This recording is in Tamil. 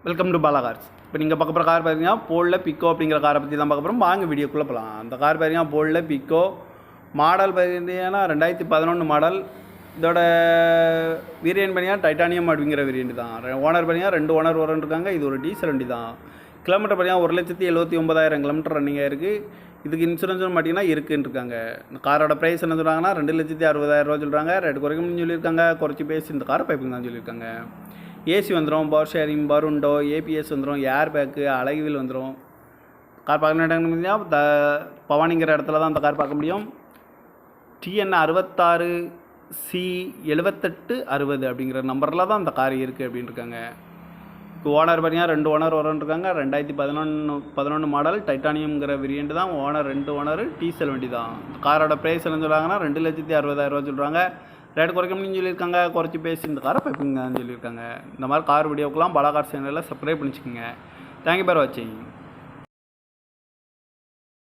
Welcome to Bala cars. இப்போ நீங்கள் பார்க்க போகிற கார் பார்த்தீங்கன்னா போல்ல பிக்கோ அப்படிங்கிற காரை பற்றி தான் பார்க்க போகிறோம். வாங்க வீடியோக்குள்ளே போகலாம். அந்த கார் பார்த்தீங்கன்னா போல்ல பிக்கோ மாடல் பார்த்தீங்கன்னா 2011 மாடல். இதோட வேரியன்ட் பார்த்தீங்கன்னா டைட்டானியம் அப்படிங்கிற வேரியன்ட் தான். ஓனர் பார்த்தீங்கன்னா 2 ஓனர் இருக்காங்க. இது ஒரு டீசல் வண்டி தான். கிலோமீட்டர் பார்த்தீங்கன்னா 1,79,000 கிலோமீட்டர் ரன்னிங்காக இருக்குது. இதுக்கு இன்சூரன்ஸும் பார்த்தீங்கன்னா இருக்குன்னு இருக்காங்க. இந்த காரோட ப்ரைஸ் என்ன சொல்கிறாங்கன்னா 2,60,000 சொல்கிறாங்க. ரேட்டு குறைக்கணும்னு சொல்லியிருக்காங்க. குறைச்சி பேசி இந்த காரை பைப்புங்க தான் சொல்லியிருக்காங்க. ஏசி வந்துடும், power sharing, power window, ABS வந்துடும், ஏர் பேக்கு, அழகுவில் வந்துடும். கார் பார்க்க பார்த்தீங்கன்னா பவானிங்கிற இடத்துல தான் அந்த கார் பார்க்க முடியும். TN 66C7860 அப்படிங்கிற நம்பரில் தான் அந்த கார் இருக்குது அப்படின்னு இருக்காங்க. ஓனர் பார்த்தீங்கன்னா 2 ஓனர் இருக்காங்க. 2011 மாடல் டைட்டானியம்ங்கிற வேரியண்ட் தான். ஓனர் 2 ஓனர், டீசல் வண்டி தான். காரோட ப்ரைஸ் என்ன சொல்கிறாங்கன்னா 2,60,000 சொல்கிறாங்க. ரேட் குறைக்கணும்னு சொல்லியிருக்காங்க. குறைச்சி பேசி இந்த காரை பைப்புங்கன்னு சொல்லியிருக்காங்க. இந்த மாதிரி கார் வீடியோக்கெலாம் பாலா கார் சேனலில் சப்ஸ்கிரைப் பண்ணிச்சுக்கோங்க. தேங்க்யூ ஃபார் வாட்சிங்.